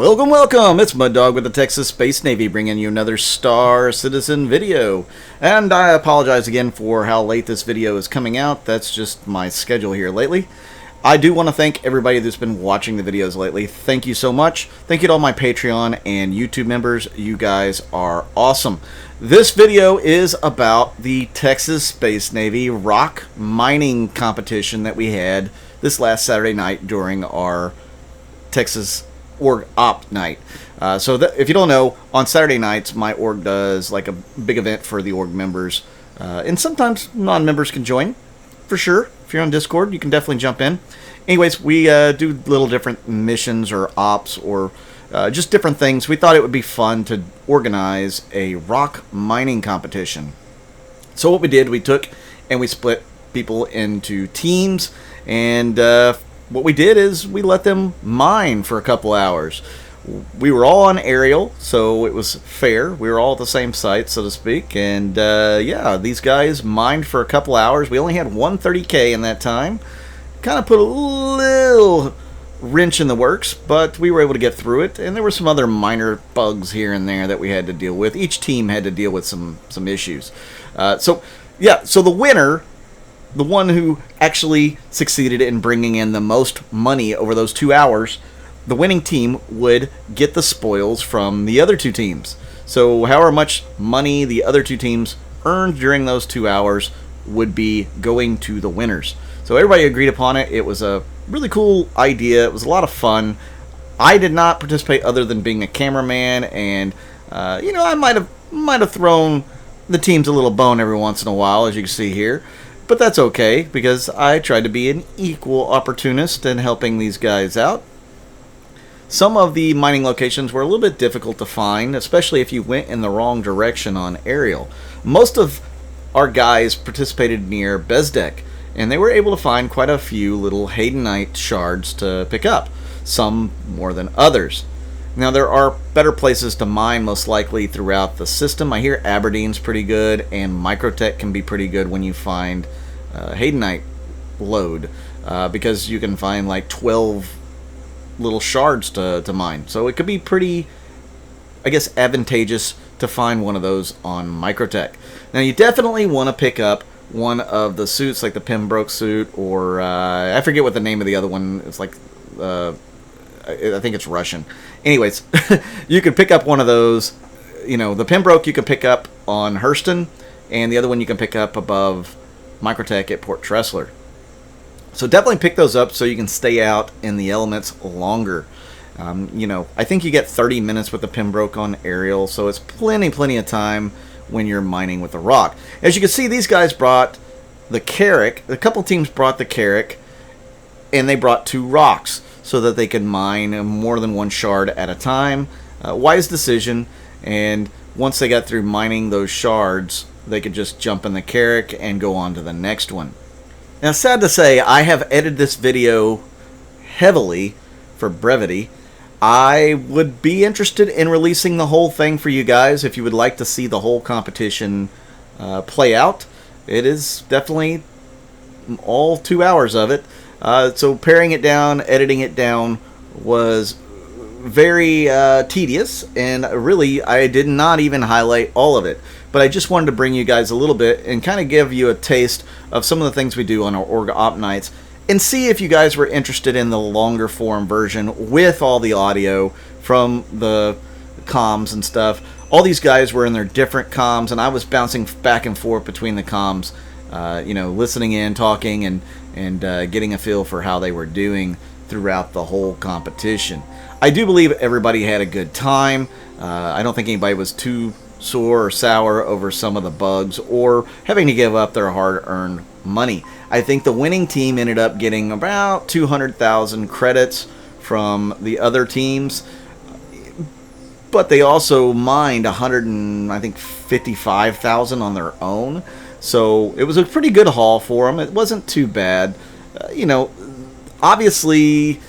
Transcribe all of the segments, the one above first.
Welcome, welcome! It's Mud Dog with the Texas Space Navy bringing you another Star Citizen video. And I apologize again for how late this video is coming out. That's just my schedule here lately. I do want to thank everybody that's been watching the videos lately. Thank you so much. Thank you to all my Patreon and YouTube members. You guys are awesome. This video is about the Texas Space Navy rock mining competition that we had this last Saturday night during our Texas org op night. If you don't know, on Saturday nights my org does like a big event for the org members, and sometimes non-members can join for sure. If you're on Discord, you can definitely jump in. Anyways, we do little different missions or ops or just different things. We thought it would be fun to organize a rock mining competition. So what we did, we took and we split people into teams, and what we did is we let them mine for a couple hours. We were all on Arial, so it was fair. We were all at the same site, so to speak. And yeah, these guys mined for a couple hours. We only had 130K in that time. Kind of put a little wrench in the works, but we were able to get through it. And there were some other minor bugs here and there that we had to deal with. Each team had to deal with some issues. So the winner, the one who actually succeeded in bringing in the most money over those 2 hours, the winning team would get the spoils from the other two teams. So however much money the other two teams earned during those 2 hours would be going to the winners. So everybody agreed upon it. It was a really cool idea. It was a lot of fun. I did not participate other than being a cameraman, and I might have thrown the teams a little bone every once in a while, as you can see here. But that's okay, because I tried to be an equal opportunist in helping these guys out. Some of the mining locations were a little bit difficult to find, especially if you went in the wrong direction on Arial. Most of our guys participated near Bezdek, and they were able to find quite a few little Haydenite shards to pick up, some more than others. Now, there are better places to mine most likely throughout the system. I hear Aberdeen's pretty good, and Microtech can be pretty good when you find Haydenite load, because you can find like 12 little shards to mine. So it could be pretty, I guess, advantageous to find one of those on Microtech. Now, you definitely want to pick up one of the suits, like the Pembroke suit, or I forget what the name of the other one is. Like I think it's Russian. Anyways, you could pick up one of those. The Pembroke you can pick up on Hurston, and the other one you can pick up above Microtech at Port Tressler. So definitely pick those up so you can stay out in the elements longer. I think you get 30 minutes with the Pembroke on Arial, so it's plenty of time when you're mining with the rock. As you can see, these guys brought the Carrack. A couple teams brought the Carrack, and they brought 2 rocks so that they could mine more than one shard at a time. Wise decision, and once they got through mining those shards, they could just jump in the Carrack and go on to the next one. Now, sad to say, I have edited this video heavily for brevity. I would be interested in releasing the whole thing for you guys if you would like to see the whole competition play out. It is definitely all 2 hours of it. So paring it down, editing it down was very tedious, and really I did not even highlight all of it. But I just wanted to bring you guys a little bit and kind of give you a taste of some of the things we do on our org op nights, and see if you guys were interested in the longer form version with all the audio from the comms and stuff. All these guys were in their different comms, and I was bouncing back and forth between the comms, listening in, talking, and getting a feel for how they were doing throughout the whole competition. I do believe everybody had a good time. I don't think anybody was too sore or sour over some of the bugs or having to give up their hard-earned money. I think the winning team ended up getting about 200,000 credits from the other teams, but they also mined 155,000 on their own. So it was a pretty good haul for them. It wasn't too bad. Obviously,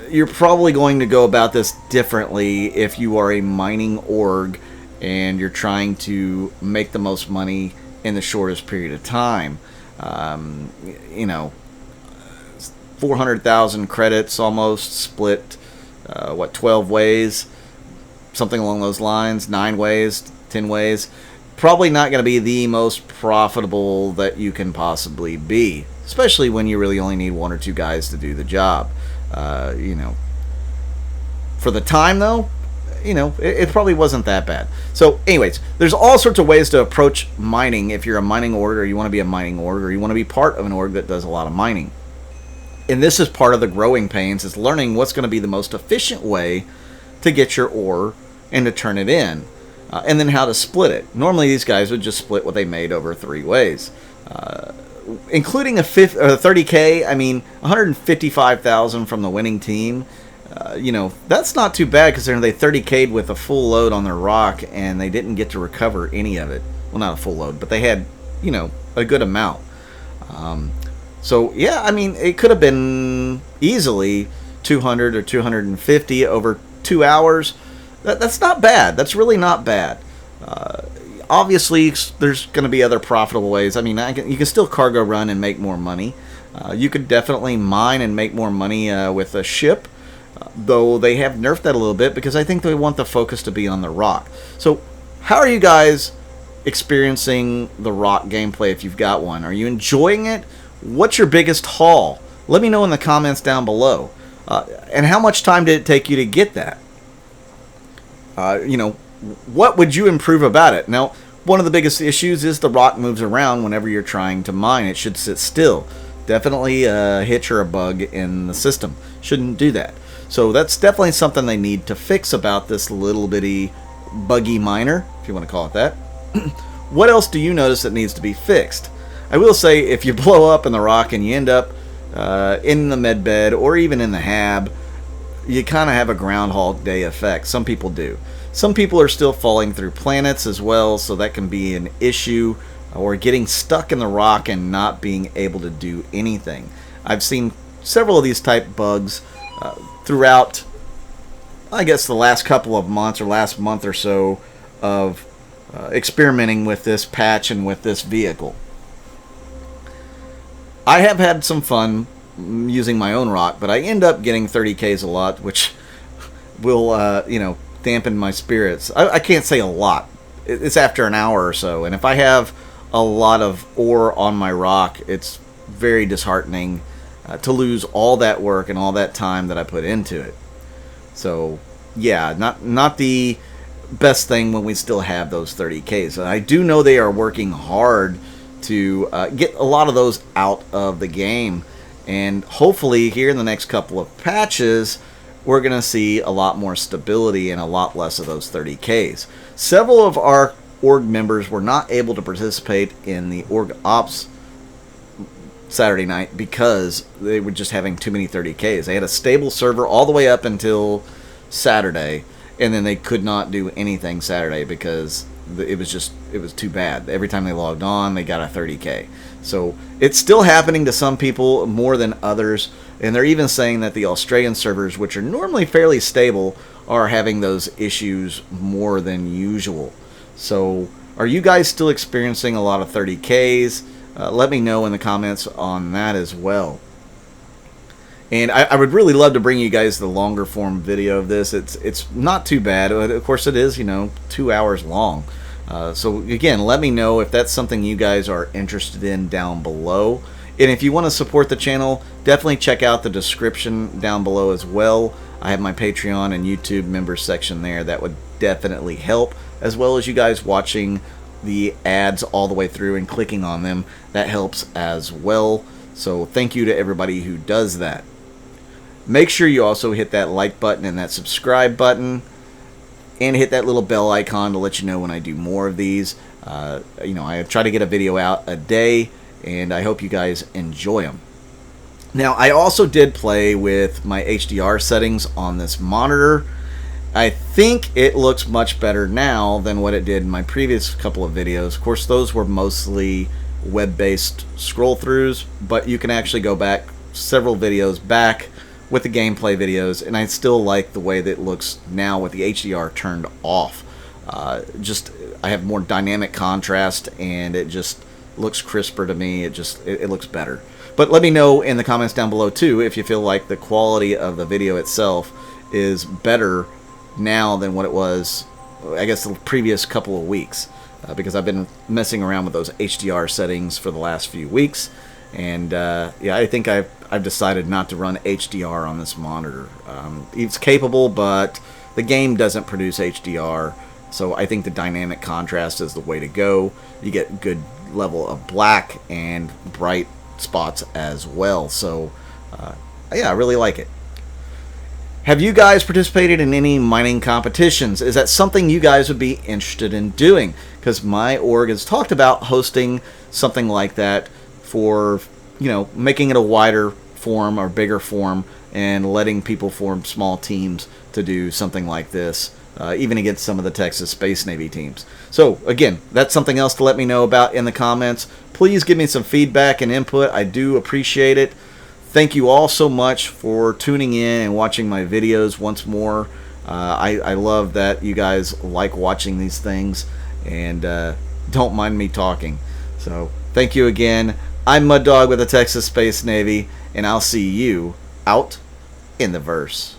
you're probably going to go about this differently if you are a mining org and you're trying to make the most money in the shortest period of time. 400,000 credits almost split what, 12 ways, something along those lines, 9 ways, 10 ways. Probably not going to be the most profitable that you can possibly be, especially when you really only need 1 or 2 guys to do the job. You know, for the time though, you know, it probably wasn't that bad. So anyways, there's all sorts of ways to approach mining if you're a mining org, or you want to be a mining org, or you want to be part of an org that does a lot of mining. And this is part of the growing pains, is learning what's going to be the most efficient way to get your ore and to turn it in. And then how to split it. Normally these guys would just split what they made over 3 ways. Including a 30K, I mean, 155,000 from the winning team. You know, that's not too bad considering they 30K'd with a full load on their rock and they didn't get to recover any of it. Well, not a full load, but they had, you know, a good amount. So, yeah, I mean, it could have been easily 200 or 250 over 2 hours. That's not bad. That's really not bad. Obviously, there's going to be other profitable ways. I mean, you can still cargo run and make more money. You could definitely mine and make more money with a ship. Though they have nerfed that a little bit because I think they want the focus to be on the rock. So how are you guys experiencing the rock gameplay if you've got one? Are you enjoying it? What's your biggest haul? Let me know in the comments down below. And how much time did it take you to get that? You know, what would you improve about it? Now, one of the biggest issues is the rock moves around whenever you're trying to mine. It should sit still. Definitely a hitch or a bug in the system. Shouldn't do that. So that's definitely something they need to fix about this little bitty buggy miner, if you want to call it that. What else do you notice that needs to be fixed? I will say, if you blow up in the rock and you end up in the med bed or even in the hab, you kind of have a Groundhog Day effect. Some people do. Some people are still falling through planets as well, so that can be an issue, or getting stuck in the rock and not being able to do anything. I've seen several of these type bugs throughout, I guess, the last couple of months or last month or so of experimenting with this patch and with this vehicle. I have had some fun using my own rock, but I end up getting 30Ks a lot, which will, you know, dampen my spirits. I can't say a lot. It's after an hour or so, and if I have a lot of ore on my rock, it's very disheartening to lose all that work and all that time that I put into it. So, yeah, not the best thing when we still have those 30Ks. And I do know they are working hard to get a lot of those out of the game. And hopefully here in the next couple of patches, we're going to see a lot more stability and a lot less of those 30Ks. Several of our org members were not able to participate in the org ops Saturday night because they were just having too many 30Ks. They had a stable server all the way up until Saturday, and then they could not do anything Saturday because it was too bad. Every time they logged on, they got a 30K. So it's still happening to some people more than others, and they're even saying that the Australian servers, which are normally fairly stable, are having those issues more than usual. So are you guys still experiencing a lot of 30Ks? Let me know in the comments on that as well. And I would really love to bring you guys the longer form video of this. It's not too bad. Of course it is, you know, 2 hours long. So again, let me know if that's something you guys are interested in down below. And if you want to support the channel, definitely check out the description down below as well. I have my Patreon and YouTube members section there. That would definitely help, as well as you guys watching the ads all the way through and clicking on them. That helps as well. So thank you to everybody who does that. Make sure you also hit that like button and that subscribe button, and hit that little bell icon to let you know when I do more of these. You know, I try to get a video out a day, and I hope you guys enjoy them. Now, I also did play with my HDR settings on this monitor. I think it looks much better now than what it did in my previous couple of videos. Of course, those were mostly web-based scroll-throughs, but you can actually go back several videos back with the gameplay videos, and I still like the way that it looks now with the HDR turned off. I have more dynamic contrast, and it just looks crisper to me. It looks better. But let me know in the comments down below too if you feel like the quality of the video itself is better now than what it was, I guess, the previous couple of weeks, because I've been messing around with those HDR settings for the last few weeks, and yeah, I think I've decided not to run HDR on this monitor. It's capable, but the game doesn't produce HDR, so I think the dynamic contrast is the way to go. You get good level of black and bright spots as well, so yeah, I really like it. Have you guys participated in any mining competitions? Is that something you guys would be interested in doing? Because my org has talked about hosting something like that for, making it a wider form or bigger form and letting people form small teams to do something like this, even against some of the Texas Space Navy teams. So, again, that's something else to let me know about in the comments. Please give me some feedback and input. I do appreciate it. Thank you all so much for tuning in and watching my videos once more. I love that you guys like watching these things and don't mind me talking. So thank you again. I'm Mud Dog with the Texas Space Navy, and I'll see you out in the verse.